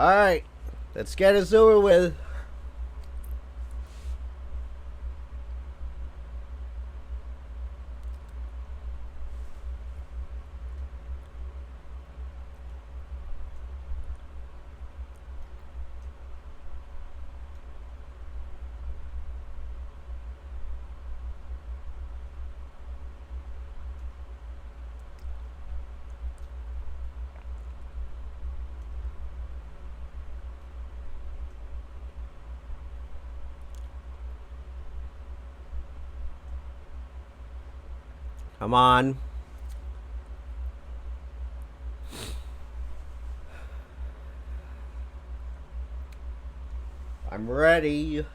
Alright, let's get this over with. Come on. I'm ready.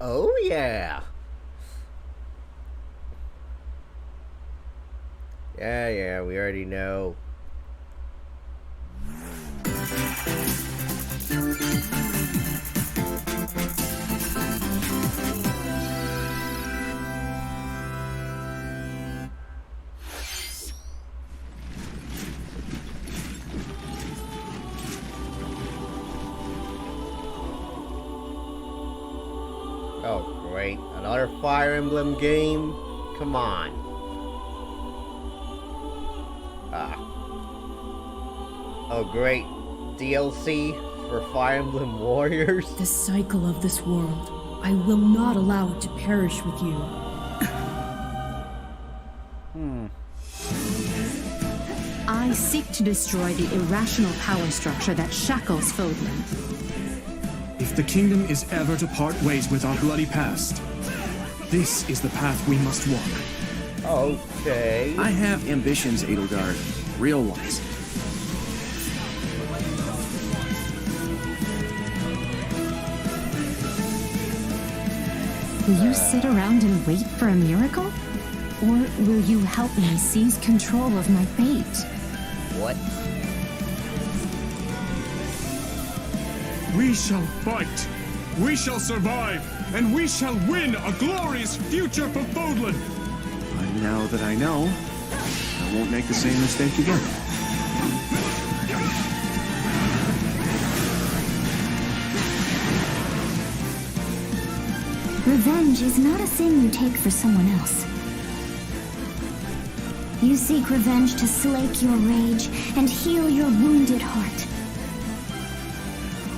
Oh, yeah. Yeah, we already know. Oh, great. Another Fire Emblem game? Come on. Oh, great. DLC for Fire Emblem Warriors? The cycle of this world. I will not allow it to perish with you. I seek to destroy the irrational power structure that shackles Fodlan. If the kingdom is ever to part ways with our bloody past, this is the path we must walk. Okay. I have ambitions, Edelgard. Real ones. Will you sit around and wait for a miracle? Or will you help me seize control of my fate? What? We shall fight, we shall survive, and we shall win a glorious future for Fodlan! But now that I know, I won't make the same mistake again. Revenge is not a sin you take for someone else. You seek revenge to slake your rage and heal your wounded heart.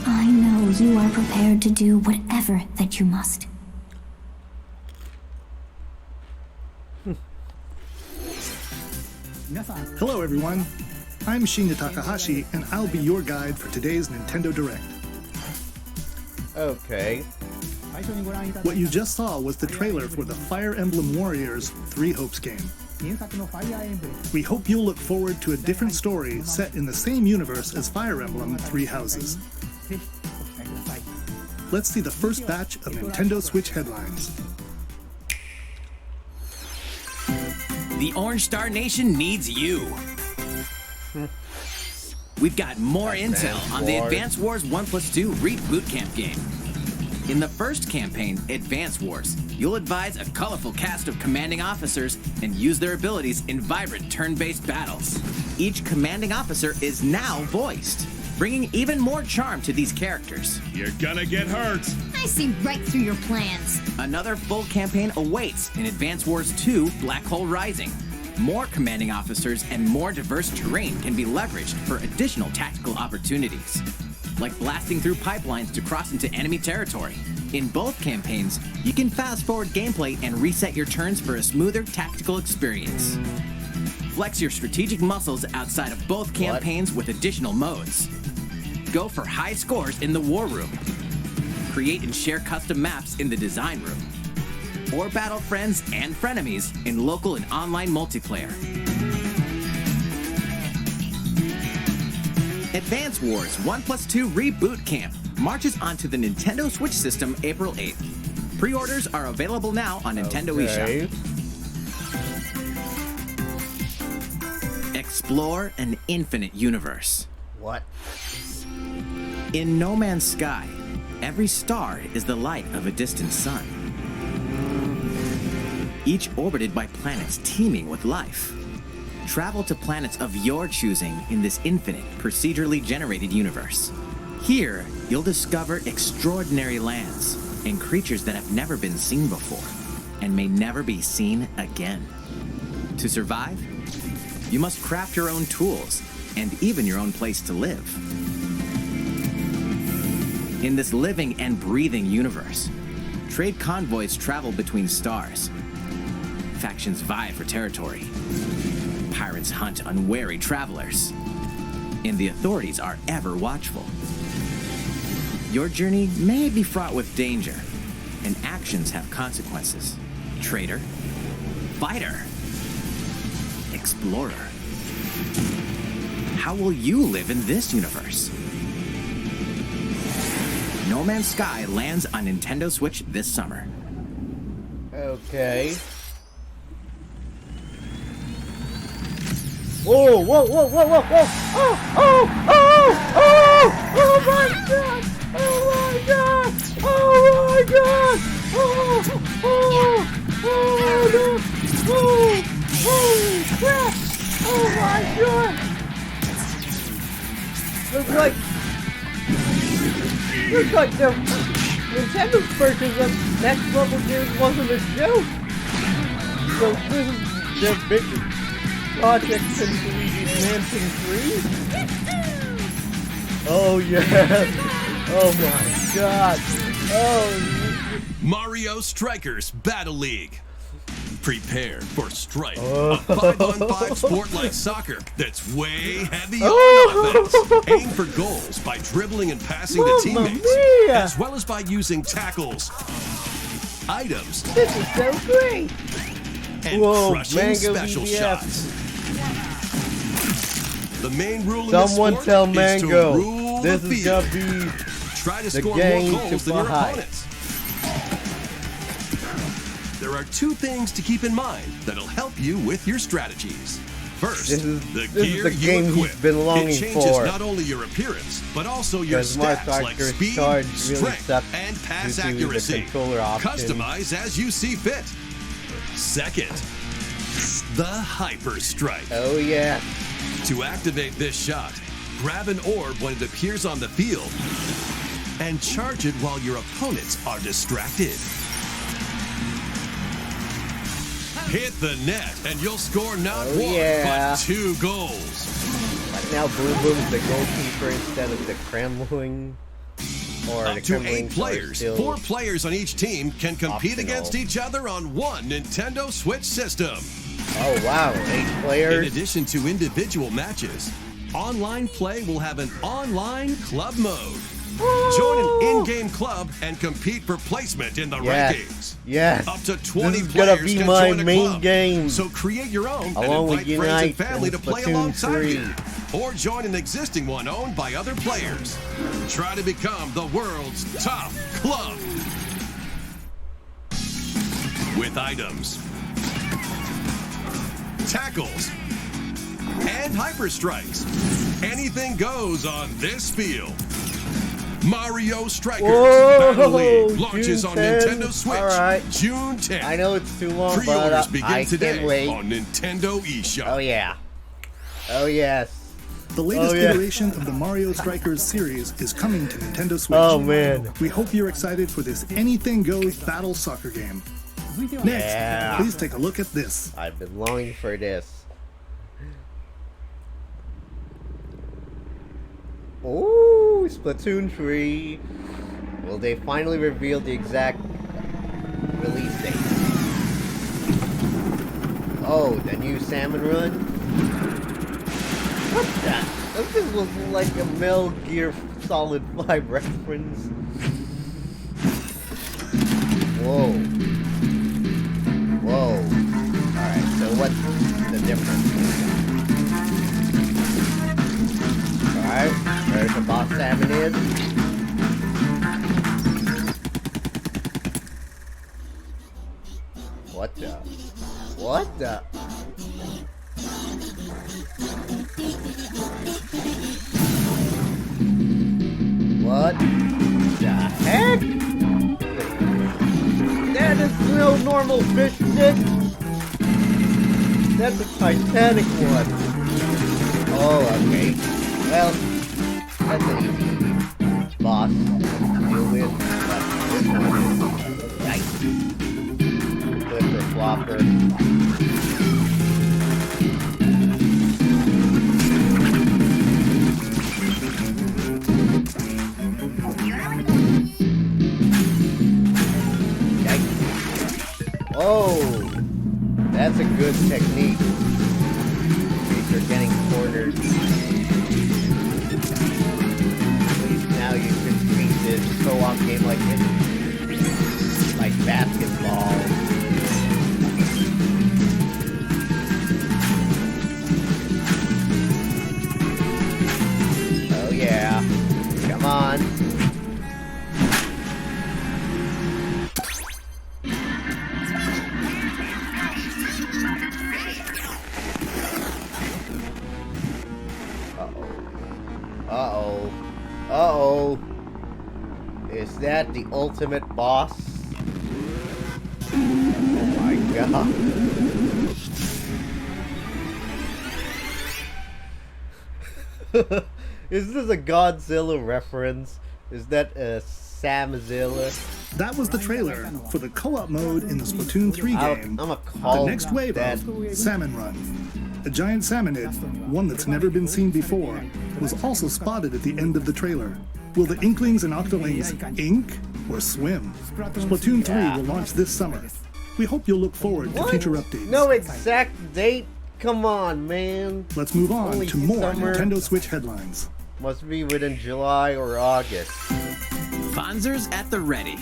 I know you are prepared to do whatever that you must. Hello everyone, I'm Shinya Takahashi and I'll be your guide for today's Nintendo Direct. Okay. What you just saw was the trailer for the Fire Emblem Warriors 3 Hopes game. We hope you'll look forward to a different story set in the same universe as Fire Emblem 3 Houses. Let's see the first batch of Nintendo Switch headlines. The Orange Star Nation needs you. We've got more intel on the Advance Wars 1+2 Reboot Camp game. In the first campaign, Advance Wars, you'll advise a colorful cast of commanding officers and use their abilities in vibrant turn-based battles. Each commanding officer is now voiced, bringing even more charm to these characters. You're gonna get hurt! I see right through your plans. Another full campaign awaits in Advance Wars 2 Black Hole Rising. More commanding officers and more diverse terrain can be leveraged for additional tactical opportunities, like blasting through pipelines to cross into enemy territory. In both campaigns, you can fast-forward gameplay and reset your turns for a smoother tactical experience. Flex your strategic muscles outside of both campaigns with additional modes. Go for high scores in the War Room. Create and share custom maps in the Design Room. Or battle friends and frenemies in local and online multiplayer. Advance Wars 1+2 Reboot Camp marches onto the Nintendo Switch system April 8th. Pre-orders are available now on Nintendo eShop. Explore an infinite universe. What? In No Man's Sky, every star is the light of a distant sun, each orbited by planets teeming with life. Travel to planets of your choosing in this infinite, procedurally generated universe. Here, you'll discover extraordinary lands and creatures that have never been seen before and may never be seen again. To survive, you must craft your own tools and even your own place to live. In this living and breathing universe, trade convoys travel between stars. Factions vie for territory. Pirates hunt unwary travelers. And the authorities are ever watchful. Your journey may be fraught with danger, and actions have consequences. Trader, fighter, explorer. How will you live in this universe? No Man's Sky lands on Nintendo Switch this summer. Okay. Whoa, whoa, whoa, whoa, whoa, whoa! Oh my god! Oh my god! Oh my god! Oh no! Oh crap! Oh my god! Looks like the Nintendo purchase of next level games wasn't a joke. So this is their big project since Luigi's Mansion 3. Oh yeah! Oh my god! Oh. Mario Strikers Battle League. Prepare for Strike, a 5-on-5 sport like soccer that's way heavy on offense. Aim for goals by dribbling and passing to teammates, as well as by using tackles, items, this is so great! and crushing special shots. The main rule in this Someone sport tell is Mango, to rule this the is field. gonna be Try to the score game more goals to than your behind. opponents. There are two things to keep in mind that'll help you with your strategies. First, This is the the gear game you he's equip. been longing It changes for. not only your appearance, but also your Because Mario stats like Kart's speed, charge really strength, sucks and pass due to the accuracy. controller options. Customize as you see fit. Second, the Hyper Strike. Oh yeah. To activate this shot, grab an orb when it appears on the field and charge it while your opponents are distracted. Hit the net and you'll score not one, but 2 goals. Like now Boom Boom's the goalkeeper instead of the Kremling. Or Up the to Kremlings 8 are players, still 4 players on each team can compete optional. against each other on one Nintendo Switch system. Oh wow, 8 In players? addition to individual matches, online play will have an online club mode. Join an in-game club and compete for placement in the rankings. Yes. Up to 20 This is gonna players be can my join a main club. game. So create your own Along and with invite friends and Unite family and to play Splatoon alongside 3. you. Or join an existing one owned by other players. Try to become the world's top club. With items, tackles, and hyper strikes. Anything goes on this field. Mario Strikers Battle League launches June on 10. Nintendo Switch Alright. June 10th. I know it's too long, but Pre-orders begin I today can't wait. on Nintendo eShop. Oh yeah. Oh yes. The latest Oh, yeah. iteration of the Mario Strikers series is coming to Nintendo Switch. Oh man. We hope you're excited for this anything goes battle soccer game. Next, Yeah. please take a look at this. I've been longing for this. Ooh, Splatoon 3. Will they finally reveal the exact release date? Oh, the new Salmon Run? What's that? This was like a Metal Gear Solid 5 reference. Whoa. Whoa. Alright, so what's the difference? Alright, there's the boss salmon is. What the? What the? What the heck? That is no normal fish stick. That's a Titanic one. Oh, okay. Well, that's an easy boss to deal with. But this one is nice. Flipper flopper. Oh, that's a good technique. These are getting cornered. At least now you can treat this co-op game like this, like basketball. Oh yeah, come on. Uh-oh. Uh-oh. Is that the ultimate boss? Oh my god. Is this a Godzilla reference? Is that a Samzilla? That was the trailer for the co-op mode in the Splatoon 3 game. I'm a call The next wave that of Salmon Run. A giant salmonid, one that's never been seen before, was also spotted at the end of the trailer. Will the Inklings and Octolings ink or swim? Splatoon 3 will launch this summer. We hope you'll look forward to future updates. No exact date? Come on, man. Let's move on Only to more summer. Nintendo Switch headlines. Must be within July or August. Fonzers at the ready.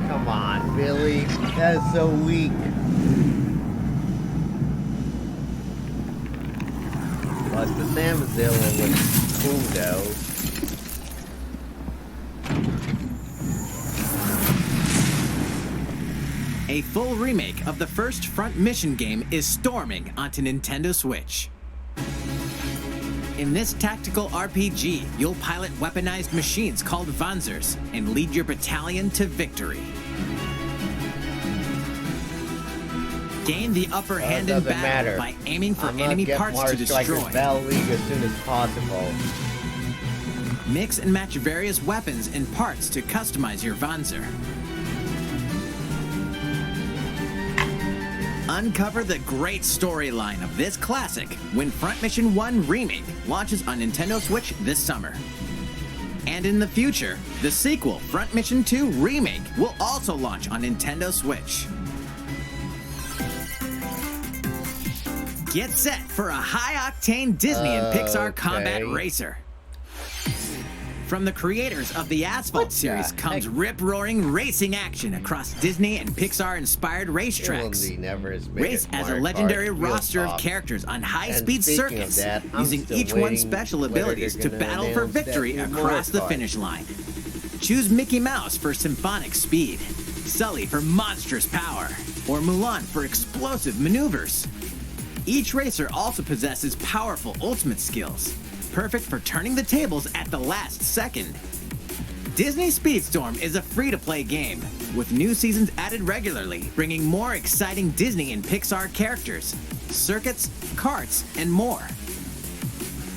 Come on, Billy. That is so weak. But the Samzilla was cool though. A full remake of the first Front Mission game is storming onto Nintendo Switch. In this tactical RPG, you'll pilot weaponized machines called Fonzers and lead your battalion to victory. Gain the upper hand in battle by aiming for enemy parts to destroy. Battle League as soon as possible. Mix and match various weapons and parts to customize your Fonzer. Uncover the great storyline of this classic when Front Mission 1 Remake launches on Nintendo Switch this summer. And in the future, the sequel, Front Mission 2 Remake, will also launch on Nintendo Switch. Get set for a high-octane Disney and Pixar combat racer. From the creators of the Asphalt series comes rip-roaring racing action across Disney and Pixar-inspired racetracks. Race as a legendary roster of characters on high-speed circuits, using each one's special abilities to battle for victory across the finish line. Choose Mickey Mouse for symphonic speed, Sully for monstrous power, or Mulan for explosive maneuvers. Each racer also possesses powerful ultimate skills, perfect for turning the tables at the last second. Disney Speedstorm is a free-to-play game, with new seasons added regularly, bringing more exciting Disney and Pixar characters, circuits, karts, and more.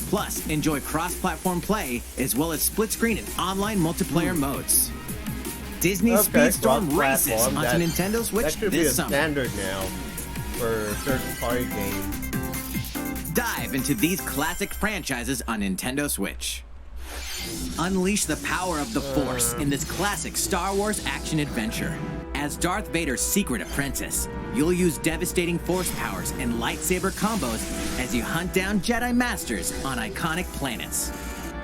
Plus, enjoy cross-platform play, as well as split-screen and online multiplayer modes. Disney Speedstorm races onto Nintendo Switch this summer. That should be a standard now for third-party games. Dive into these classic franchises on Nintendo Switch. Unleash the power of the Force in this classic Star Wars action-adventure. As Darth Vader's secret apprentice, you'll use devastating Force powers and lightsaber combos as you hunt down Jedi Masters on iconic planets.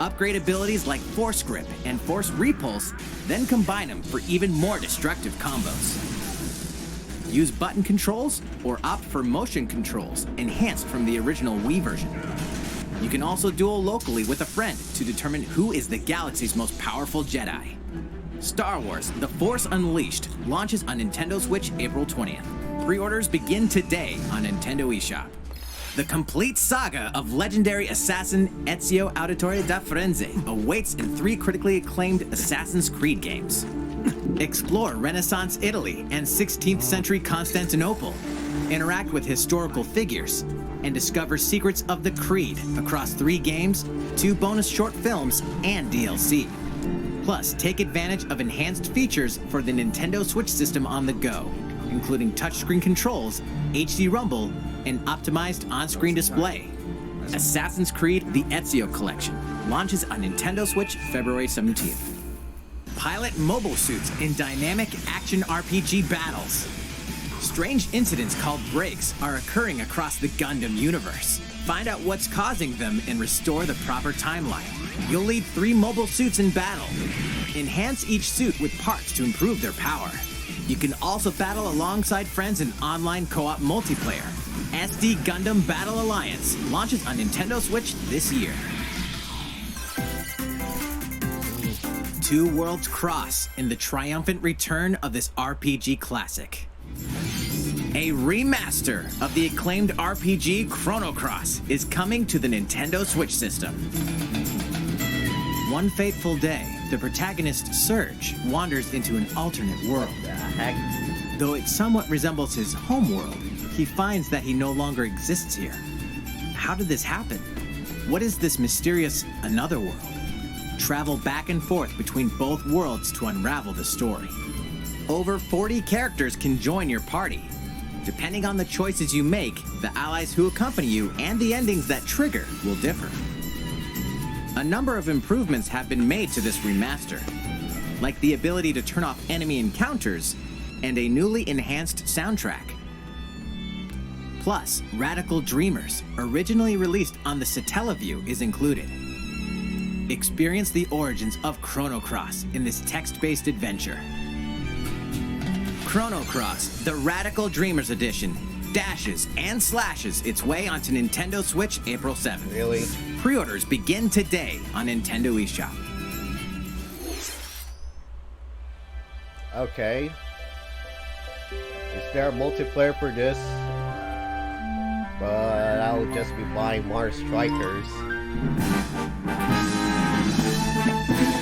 Upgrade abilities like Force Grip and Force Repulse, then combine them for even more destructive combos. Use button controls or opt for motion controls, enhanced from the original Wii version. You can also duel locally with a friend to determine who is the galaxy's most powerful Jedi. Star Wars: The Force Unleashed launches on Nintendo Switch April 20th. Pre-orders begin today on Nintendo eShop. The complete saga of legendary assassin Ezio Auditore da Firenze awaits in 3 critically acclaimed Assassin's Creed games. Explore Renaissance Italy and 16th century Constantinople. Interact with historical figures and discover secrets of the Creed across 3 games, 2 bonus short films, and DLC. Plus, take advantage of enhanced features for the Nintendo Switch system on the go, including touchscreen controls, HD Rumble, and optimized on-screen display. Assassin's Creed: The Ezio Collection launches on Nintendo Switch February 17th. Pilot mobile suits in dynamic action RPG battles. Strange incidents called breaks are occurring across the Gundam universe. Find out what's causing them and restore the proper timeline. You'll lead 3 mobile suits in battle. Enhance each suit with parts to improve their power. You can also battle alongside friends in online co-op multiplayer. SD Gundam Battle Alliance launches on Nintendo Switch this year. Two worlds cross in the triumphant return of this RPG classic. A remaster of the acclaimed RPG Chrono Cross is coming to the Nintendo Switch system. One fateful day, the protagonist Surge wanders into an alternate world. Though it somewhat resembles his home world, he finds that he no longer exists here. How did this happen? What is this mysterious another world? Travel back and forth between both worlds to unravel the story. Over 40 characters can join your party. Depending on the choices you make, the allies who accompany you and the endings that trigger will differ. A number of improvements have been made to this remaster, like the ability to turn off enemy encounters and a newly enhanced soundtrack. Plus, Radical Dreamers, originally released on the Satellaview, is included. Experience the origins of Chrono Cross in this text-based adventure. Chrono Cross, the Radical Dreamers Edition, dashes and slashes its way onto Nintendo Switch April 7th. Really? Pre-orders begin today on Nintendo eShop. Okay. Is there a multiplayer for this? But I'll just be buying Mario Strikers.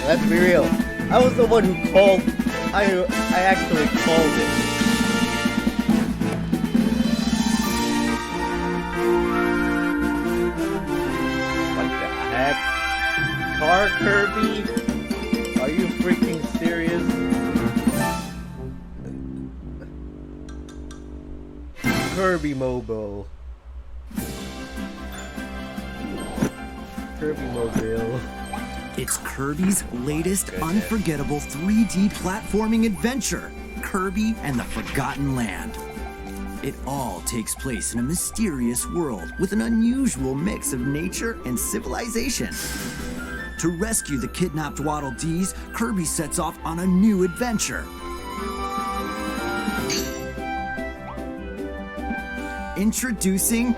Let's be real. I was the one who called. I actually called it. What the heck? Car Kirby? Are you freaking serious? Kirby Mobile. Kirby Mobile. It's Kirby's latest unforgettable 3D platforming adventure, Kirby and the Forgotten Land. It all takes place in a mysterious world with an unusual mix of nature and civilization. To rescue the kidnapped Waddle Dees, Kirby sets off on a new adventure. Introducing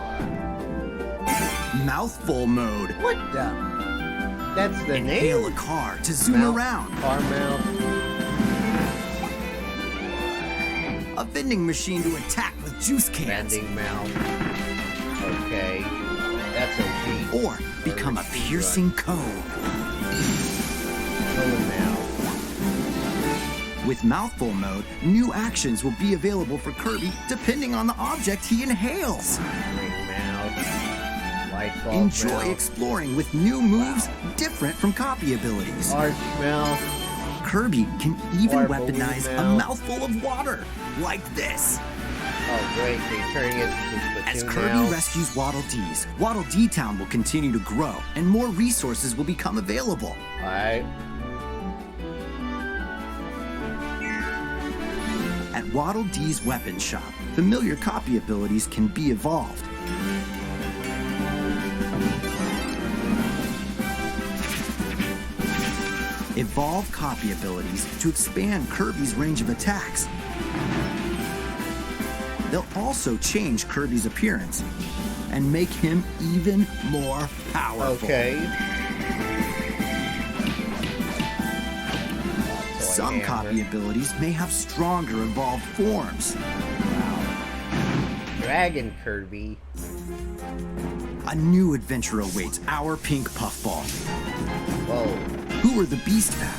Mouthful Mode. What the? That's the name? Inhale a car to zoom around. Car mouth. A vending machine to attack with juice cans. Vending mouth. Okay. That's OP. Or become a piercing cone. With Mouthful Mode, new actions will be available for Kirby depending on the object he inhales. Enjoy exploring with new moves different from copy abilities. Arch mouth. Kirby can even Or weaponize balloon a mouth. mouthful of water, like this. Oh great, they're turning it into As Splatoon Kirby now. rescues Waddle Dees, Waddle Dee Town will continue to grow, and more resources will become available. Alright. At Waddle Dee's weapon shop, familiar copy abilities can be evolved. Evolve copy abilities to expand Kirby's range of attacks. They'll also change Kirby's appearance and make him even more powerful. Okay. some hammer. copy abilities may have stronger evolved forms. Dragon Kirby. A new adventure awaits our pink puffball. Whoa. Who are the Beast Pack?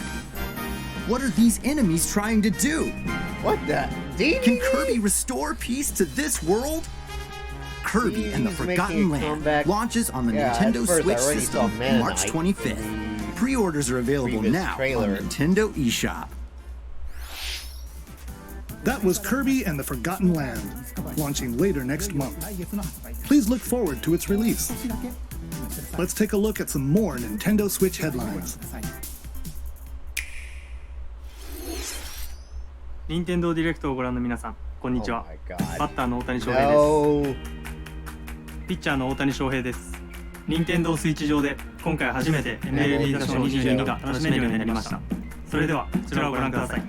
What are these enemies trying to do? What the? Can Kirby restore peace to this world? Kirby and the He's Forgotten making a Land comeback. launches on the Yeah, Nintendo at first I Switch already system saw Meta March Knight 25th. in the Pre-orders are available previous now trailer. on Nintendo eShop. That was Kirby and the Forgotten Land, launching later next month. Please look forward to its release. Let's take a look at some more Nintendo Switch headlines. 任天堂ディレクトをご覧の皆さん、こんにちは。 Oh my God. バッターの大谷翔平です。 No. ピッチャーの大谷翔平です。任天堂スイッチ上で今回初めて MLB 打賞22が楽しめるようになりました。それではこちらをご覧ください。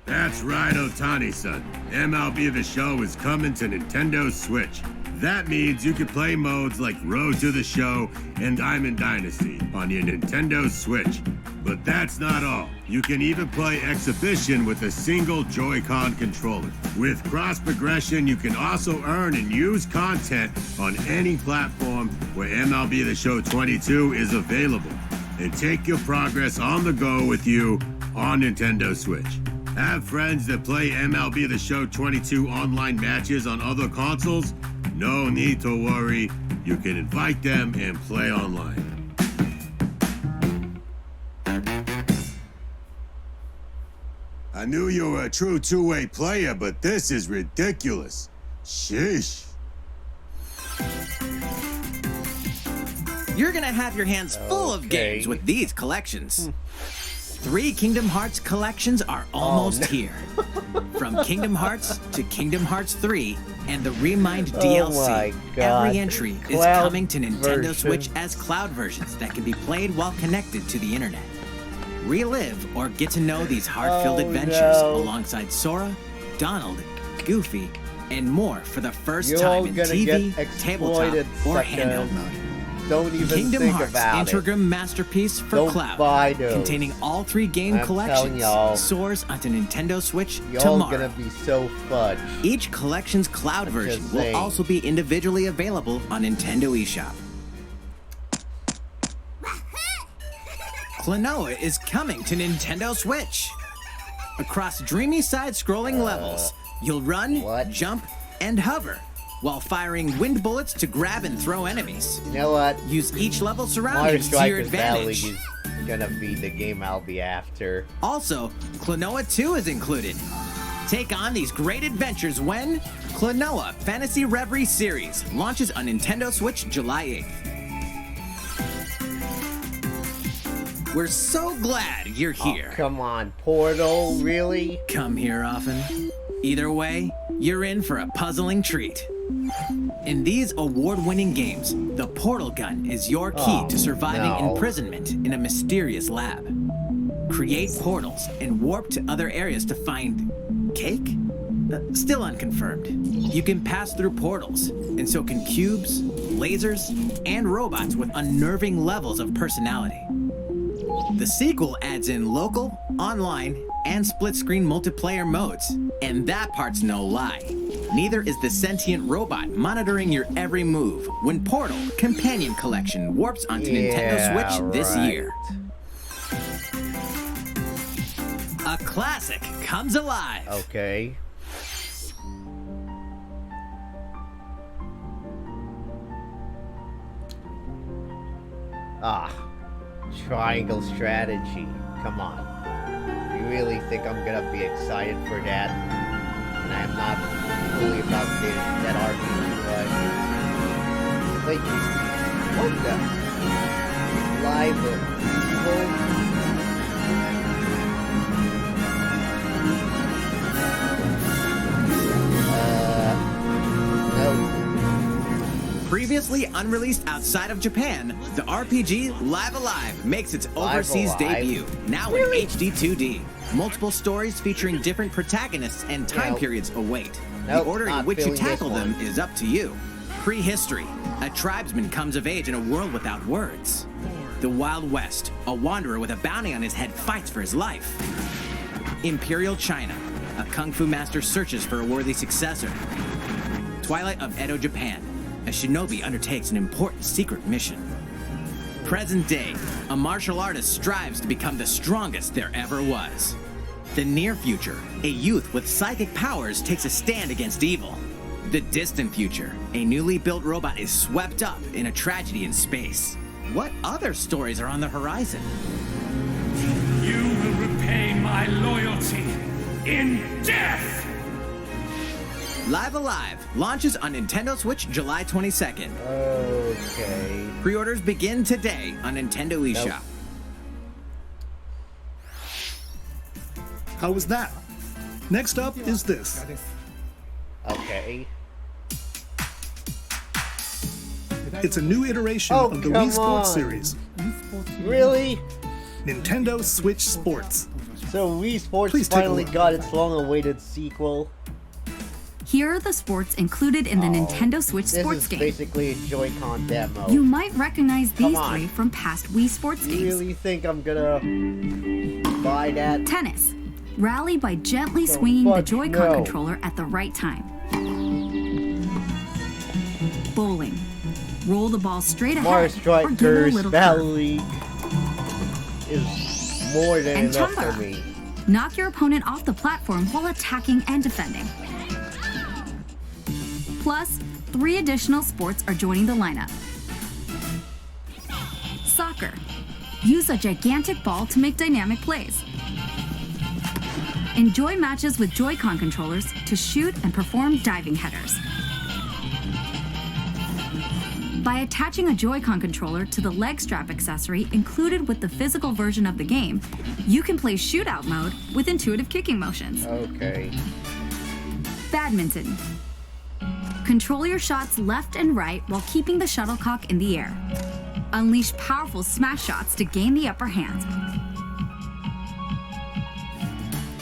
That's right, Otani-san. MLB The Show is coming to Nintendo Switch. That means you can play modes like Road to the Show and Diamond Dynasty on your Nintendo Switch. But that's not all. You can even play Exhibition with a single Joy-Con controller. With cross progression, you can also earn and use content on any platform where MLB The Show 22 is available. And take your progress on the go with you on Nintendo Switch. Have friends that play MLB The Show 22 online matches on other consoles? No need to worry. You can invite them and play online. I knew you were a true two-way player, but this is ridiculous. Sheesh. You're gonna have your hands full of Okay. games with these collections. 3 Kingdom Hearts collections are almost here. From Kingdom Hearts to Kingdom Hearts 3 and the Remind Oh DLC. my God. Every entry is Cloud coming to Nintendo version. Switch as cloud versions that can be played while connected to the internet. Relive or get to know these heart-filled Oh, adventures no. alongside Sora, Donald, Goofy, and more for the first You're time all in gonna TV, get tabletop, exploited, or sucker. handheld mode. Don't even Kingdom think Hearts about it. Integrum Masterpiece for Don't Cloud, buy those. containing all 3 game I'm telling collections, y'all. soars onto Nintendo Switch Y'all tomorrow. gonna be so fudged. Each collection's cloud I'm version just will saying. also be individually available on Nintendo eShop. Klonoa is coming to Nintendo Switch. Across dreamy side-scrolling levels, you'll run, what? jump, and hover, while firing wind bullets to grab and throw enemies. You know what? Use each level Mario surroundings to your Strikers Battle League advantage. is gonna be the game I'll be after. Also, Klonoa 2 is included. Take on these great adventures when Klonoa Fantasy Reverie Series launches on Nintendo Switch July 8th. We're so glad you're here. Oh, come on, Portal, really? Come here often. Either way, you're in for a puzzling treat. In these award-winning games, the portal gun is your key to surviving no. imprisonment in a mysterious lab. Create portals and warp to other areas to find cake? Still unconfirmed. You can pass through portals, and so can cubes, lasers, and robots with unnerving levels of personality. The sequel adds in local, online, and split-screen multiplayer modes. And that part's no lie. Neither is the sentient robot monitoring your every move when Portal Companion Collection warps onto Nintendo Switch this year. A classic comes alive. Okay. Triangle strategy. Come on. You really think I'm gonna be excited for that? And I am not fully about that RPG, right? Like, what the? Live Previously unreleased outside of Japan, the RPG Live Alive makes its overseas debut, now in HD 2D. Multiple stories featuring different protagonists and time periods await. The order in which you tackle them is up to you. Prehistory. A tribesman comes of age in a world without words. The Wild West, a wanderer with a bounty on his head fights for his life. Imperial China, a kung fu master searches for a worthy successor. Twilight of Edo, Japan, a shinobi undertakes an important secret mission. Present day, a martial artist strives to become the strongest there ever was. The near future, a youth with psychic powers takes a stand against evil. The distant future, a newly built robot is swept up in a tragedy in space. What other stories are on the horizon? You will repay my loyalty in death! Live Alive launches on Nintendo Switch July 22nd. Okay. Pre-orders begin today on Nintendo eShop. How was that? Next up is this. Okay. It's a new iteration Oh, of the come Wii Sports on. series. Really? Nintendo Switch Sports. So Wii Sports Please take a finally look. got its long-awaited sequel. Here are the sports included in the Nintendo Switch Sports This is game. basically a Joy-Con demo. You might recognize Come these on. three from past Wii Sports You games. really think I'm gonna buy that? Tennis. Rally by gently The swinging the fuck Joy-Con no. controller at the right time. Bowling. Roll the ball straight ahead Mario or give it a Strikers little Battle curve. League is more than And enough for tumbler. me. Knock your opponent off the platform while attacking and defending. Plus, 3 additional sports are joining the lineup. Soccer. Use a gigantic ball to make dynamic plays. Enjoy matches with Joy-Con controllers to shoot and perform diving headers. By attaching a Joy-Con controller to the leg strap accessory included with the physical version of the game, you can play shootout mode with intuitive kicking motions. Okay. Badminton. Control your shots left and right while keeping the shuttlecock in the air. Unleash powerful smash shots to gain the upper hand.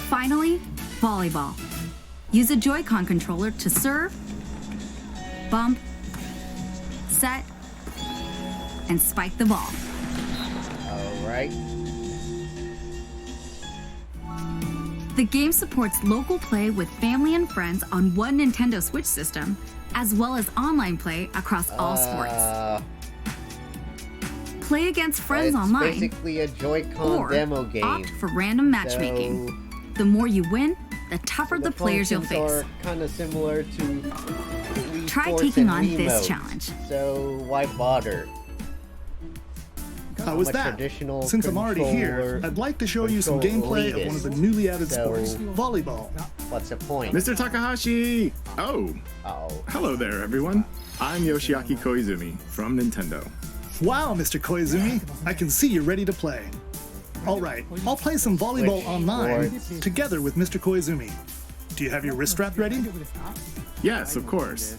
Finally, volleyball. Use a Joy-Con controller to serve, bump, set, and spike the ball. Alright. The game supports local play with family and friends on one Nintendo Switch system, as well as online play across all sports. Play against friends It's online, basically a Joy-Con or demo game. opt for random matchmaking. So, The more you win, the tougher the players you'll functions face. are kind of similar to Wii Try Sports taking and on Wii this mode. challenge. So why bother? How was I'm a that? traditional Since I'm already here, controller I'd like to show you some control gameplay of one of the newly added So- sports, volleyball. What's the point? Mr. Takahashi! Oh, Uh-oh. hello there, everyone. I'm Yoshiaki Koizumi from Nintendo. Wow, Mr. Koizumi, I can see you're ready to play. All right, I'll play some volleyball Switch online sports. together with Mr. Koizumi. Do you have your wrist strap ready? Yes, of course.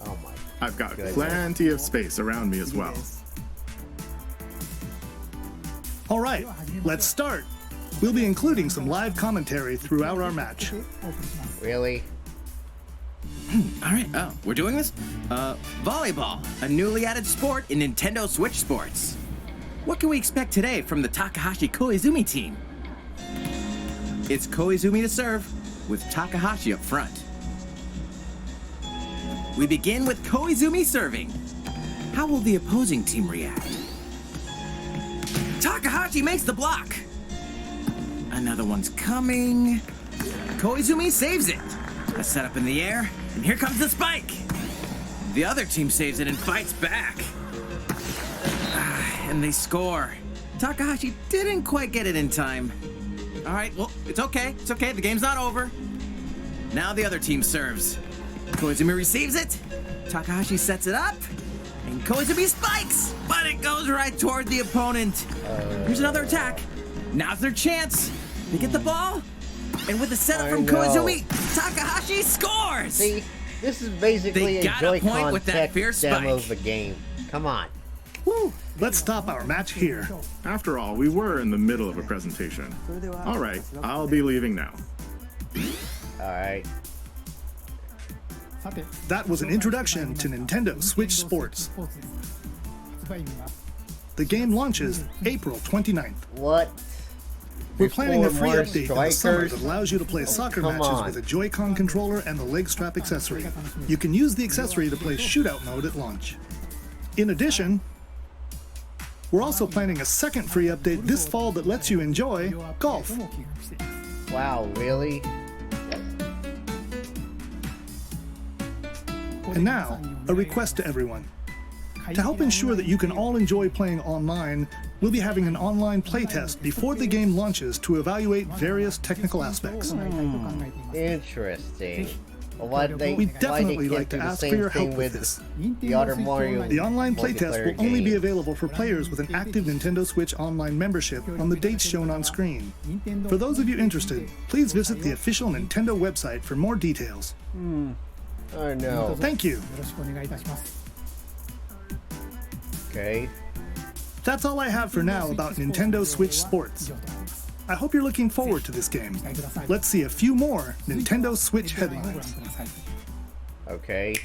Oh my. I've got Good. plenty of space around me as well. All right, let's start. We'll be including some live commentary throughout our match. Really? All right, we're doing this? Volleyball, a newly added sport in Nintendo Switch Sports. What can we expect today from the Takahashi Koizumi team? It's Koizumi to serve, with Takahashi up front. We begin with Koizumi serving. How will the opposing team react? Takahashi makes the block. Another one's coming. Koizumi saves it. A setup in the air, and here comes the spike. The other team saves it and fights back. And they score. Takahashi didn't quite get it in time. All right, well, it's okay. It's okay. The game's not over. Now the other team serves. Koizumi receives it. Takahashi sets it up. And Koizumi spikes, but it goes right toward the opponent. Here's another attack. Now's their chance. They get the ball. And with the setup I from know. Koizumi, Takahashi scores! See, this is basically They a got a point Joy-Con with that tech fierce demo spike. of the game. Come on. Woo! Let's stop our match here. After all, we were in the middle of a presentation. All right, I'll be leaving now. Alright. That was an introduction to Nintendo Switch Sports. the game launches April 29th. What? We're planning a free More update in the summer strikers? that allows you to play soccer Come matches on. with a Joy-Con controller and the leg strap accessory. You can use the accessory to play shootout mode at launch. In addition, we're also planning a second free update this fall that lets you enjoy golf. Wow, really? And now, a request to everyone. To help ensure that you can all enjoy playing online, we'll be having an online playtest before the game launches to evaluate various technical aspects. Interesting. We'd definitely like to ask for your help with this. The other Mario The online playtest will multiplayer only be game. available for players with an active Nintendo Switch Online membership on the dates shown on screen. For those of you interested, please visit the official Nintendo website for more details. Oh no. Thank you. Okay. That's all I have for now about Nintendo Switch Sports. I hope you're looking forward to this game. Let's see a few more Nintendo Switch headlines. Okay.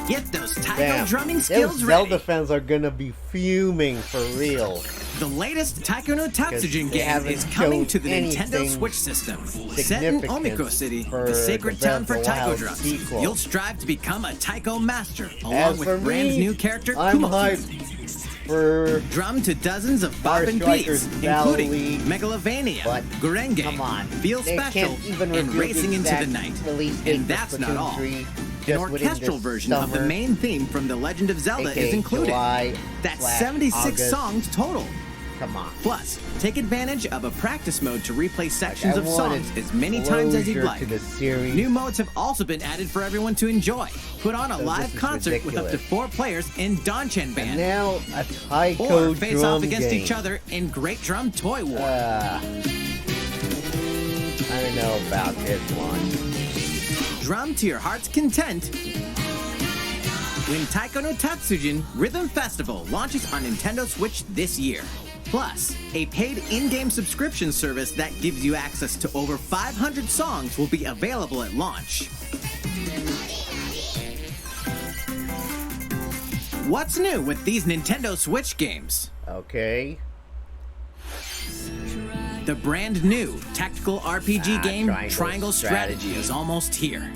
Get those taiko Damn. drumming Those skills Zelda ready. fans are gonna be fuming for real. The latest Taiko no Tatsujin they game haven't is coming shown to the Nintendo anything Switch system. Set in significant Omiko City, for the sacred the town for Breath of the taiko Wild drums, sequel. you'll strive to become a taiko master, As along for with brand me, new character I'm Kumo. hyped for Drum to dozens of Fire bopping Strikers beats, Battle including League, Megalovania, but Gurenge, come on. Feel They Special, can't even and reveal Racing the into the exact Night. release date And for that's not Splatoon all. 3 An just within orchestral this version of the summer, main theme from The Legend of Zelda aka is included. July That's / 76 August. songs total. Come on. Plus, take advantage of a practice mode to replay sections I of songs wanted as many times as you'd closure like. to the series. New modes have also been added for everyone to enjoy. Put on a So live this is concert with up to ridiculous. 4 players in Danchan And Band. now a taiko Or face drum off against game. each other in Great Drum Toy War. I don't know about this one. Drum to your heart's content when Taiko no Tatsujin Rhythm Festival launches on Nintendo Switch this year. Plus, a paid in-game subscription service that gives you access to over 500 songs will be available at launch. What's new with these Nintendo Switch games? Okay. The brand new tactical RPG game Triangle Strategy Strategy. is almost here.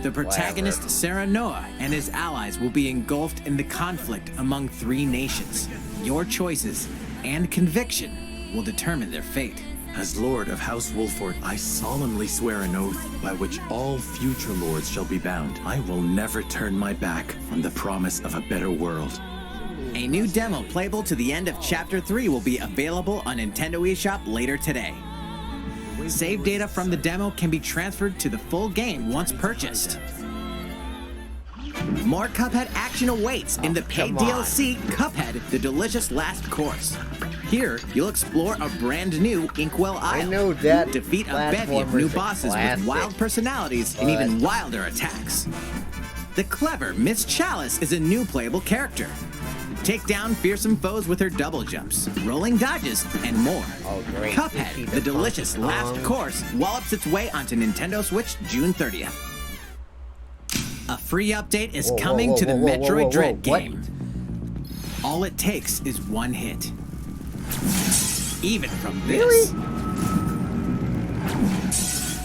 The protagonist Sarah Noah and his allies will be engulfed in the conflict among 3 nations. Your choices and conviction will determine their fate. As Lord of House Wolford, I solemnly swear an oath by which all future lords shall be bound. I will never turn my back on the promise of a better world. A new demo playable to the end of Chapter 3 will be available on Nintendo eShop later today. Save data from the demo can be transferred to the full game once purchased. More Cuphead action awaits in the paid come on. DLC Cuphead, The Delicious Last Course. Here, you'll explore a brand new Inkwell Isle. I know that defeat a bevy of new platformer's a bosses with classic, wild personalities and but- even wilder attacks. The clever Miss Chalice is a new playable character. Take down fearsome foes with her double jumps, rolling dodges, and more. Oh, great. Cuphead, The Delicious Last Course, wallops its way onto Nintendo Switch June 30th. A free update is Whoa, whoa, coming whoa, to the whoa, whoa, Metroid whoa, Dread what? game. All it takes is one hit. Even from this.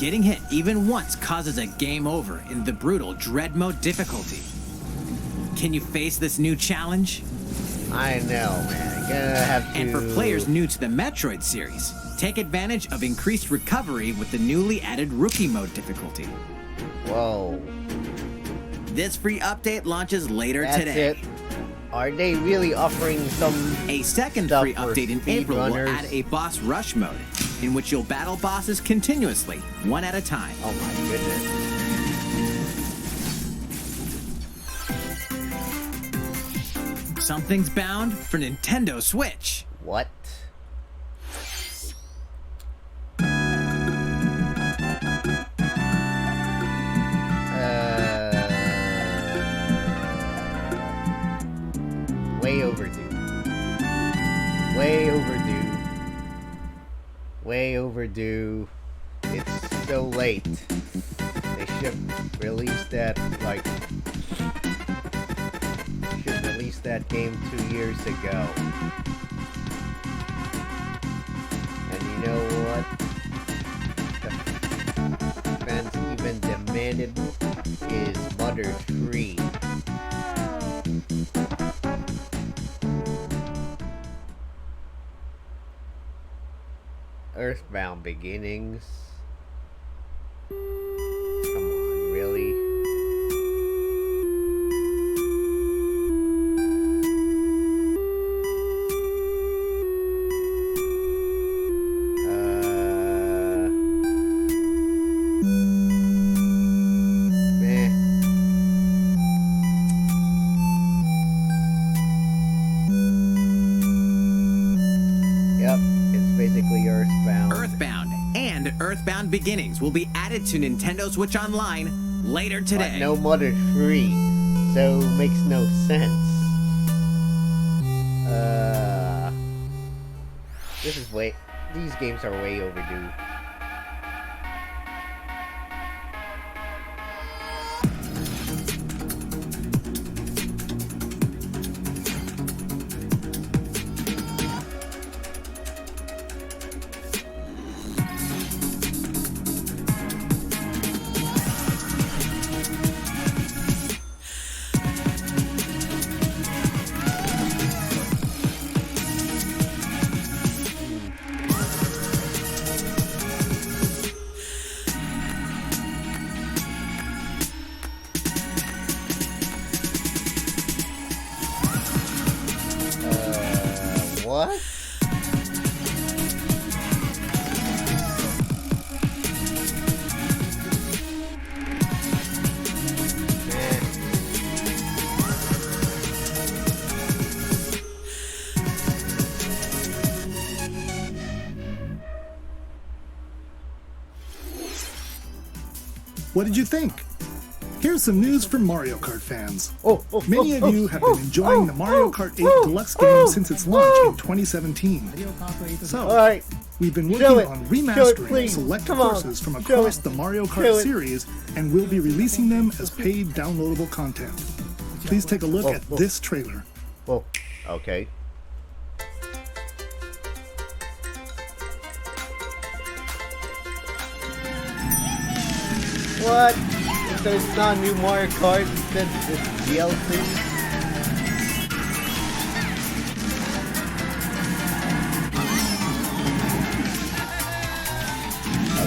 Getting hit even once causes a game over in the brutal Dread Mode difficulty. Can you face this new challenge? I know, man. I'm gonna have to. And for players new to the Metroid series, take advantage of increased recovery with the newly added Rookie Mode difficulty. Whoa. This free update launches later That's today. it. Are they really offering some A second stuff free for update in April will speedrunners? add a boss rush mode, in which you'll battle bosses continuously, one at a time. Oh my goodness. Something's bound for Nintendo Switch. What? Way overdue. Way overdue. Way overdue. It's so late. They should release that like released that game 2 years ago. And you know what? The fans even demanded is mother free. Earthbound Beginnings. Come on, really? Meh. Yep, it's basically Earthbound. Earthbound and Earthbound Beginnings will be added to Nintendo Switch Online later today. But no mother free, so makes no sense. These games are way overdue. What? What did you think? Here's some news for Mario Kart fans. Many of you have been enjoying the Mario Kart 8 Deluxe game since its launch in 2017. So, we've been working on remastering select courses from across the Mario Kart series, and we'll be releasing them as paid downloadable content. Please take a look at this trailer. Well, okay. What? So it's not new Mario Kart, it's DLC?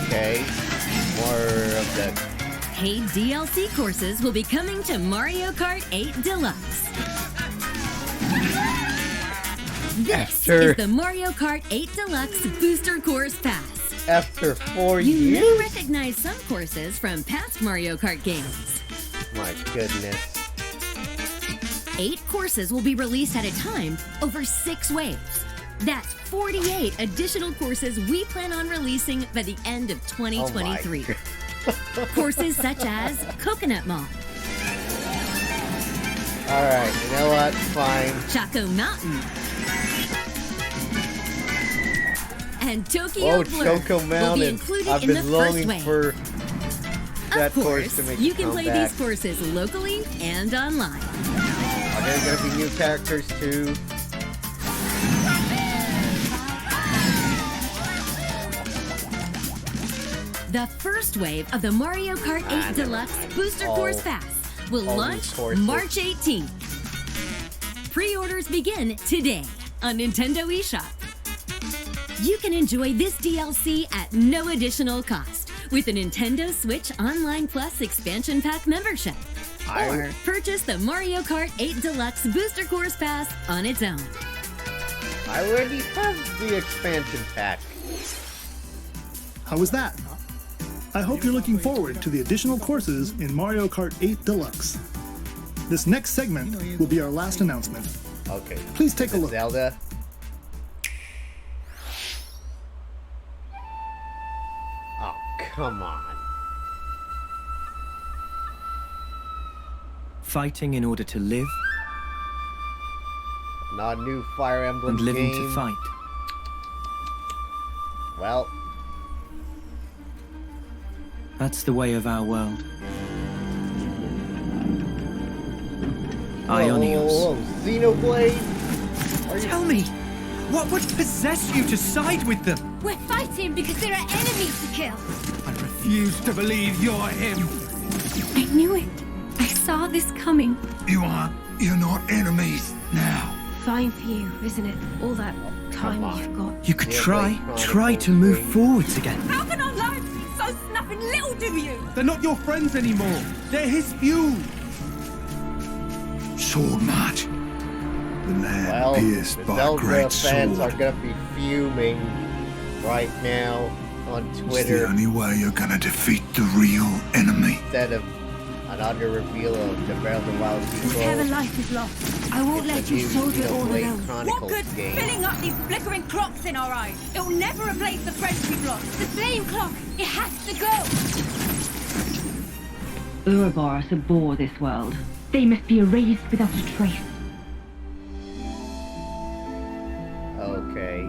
Okay, more of the... Paid DLC courses will be coming to Mario Kart 8 Deluxe. This is the Mario Kart 8 Deluxe Booster Course Pass. After 4 You years? may recognize some courses from past Mario Kart games. My goodness. 8 courses will be released at a time over 6 waves. That's 48 additional courses we plan on releasing by the end of 2023. Courses such as Coconut Mall. Alright, you know what? Fine. Choco Mountain. And Tokyo Blur Choco will be Mountain. included I've in the been first longing wave. for that Of course, course to make you a can play comeback. these courses locally and online. Are there gonna be new characters too? The first wave of the Mario Kart 8 Deluxe Booster Course Pass will all launch these courses. March 18th. Pre-orders begin today on Nintendo eShop. You can enjoy this DLC at no additional cost with a Nintendo Switch Online Plus Expansion Pack membership. Or purchase the Mario Kart 8 Deluxe Booster Course Pass on its own. I already have the expansion pack. How was that? I hope you're looking forward to the additional courses in Mario Kart 8 Deluxe. This next segment will be our last announcement. Okay. Please take a look. Zelda. Oh, come on. Fighting in order to live, Not a new Fire Emblem and living game. to fight. Well, That's the way of our world. Ionios. Xenoblade? Tell me, what would possess you to side with them? We're fighting because there are enemies to kill. I refuse to believe you're him. I knew it. I saw this coming. You're not enemies now. Fine for you, isn't it? All that time you've got. You could try to move forwards again. How can our lives be so snuffing little to you? They're not your friends anymore. They're his few. Sword match. The land Well, pierced the by a Zelda great fans sword. are gonna be fuming right now on It's the Twitter only way you're gonna defeat the real enemy. instead of another reveal of the Breath of the Wild Whatever sequel. life is lost, I won't It's let the you new soldier it all Xenoblade alone. Chronicles What good game. filling up these flickering clocks in our eyes? It'll never replace the friends we've lost. The flame clock, it has to go. Ouroboros abhor this world. They must be erased without a trace. Okay.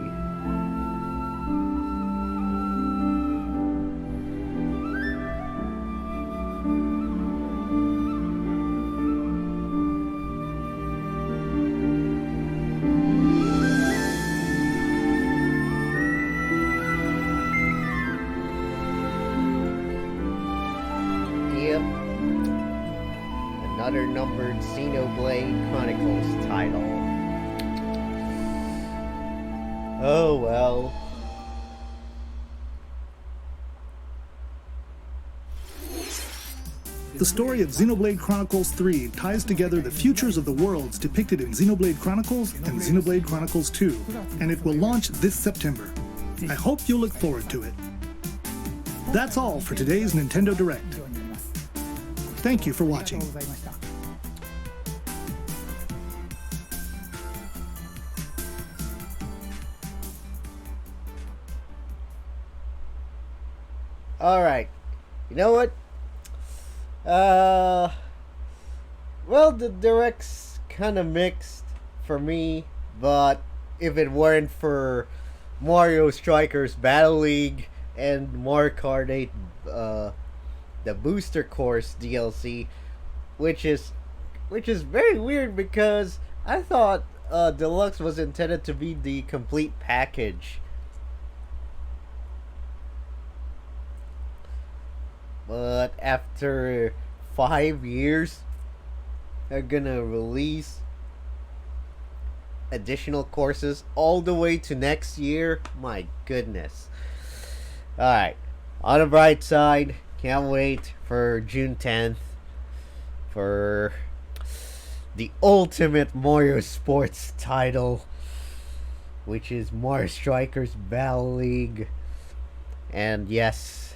Yep. Another numbered Xenoblade Chronicles title. Oh well. The story of Xenoblade Chronicles 3 ties together the futures of the worlds depicted in Xenoblade Chronicles and Xenoblade Chronicles 2, and it will launch this September. I hope you'll look forward to it. That's all for today's Nintendo Direct. Thank you for watching. Alright. You know what? Well, the Direct's kind of mixed for me, but if it weren't for Mario Strikers Battle League and Mario Kart 8, the Booster Course DLC, which is very weird because I thought Deluxe was intended to be the complete package. But after 5 years, they're gonna release additional courses all the way to next year. My goodness. Alright, on the bright side, can't wait for June 10th for the ultimate Mario Sports title, which is Mario Strikers Battle League. And yes,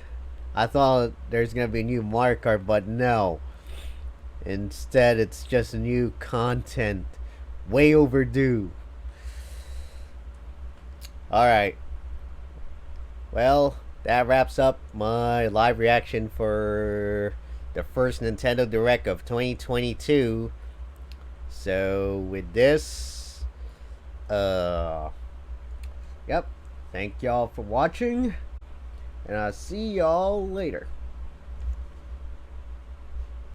I thought there's gonna be a new Mario Kart, but no. Instead, it's just new content. Way overdue. Alright. Well, that wraps up my live reaction for the first Nintendo Direct of 2022. So, with this, yep. Thank y'all for watching. And I'll see y'all later.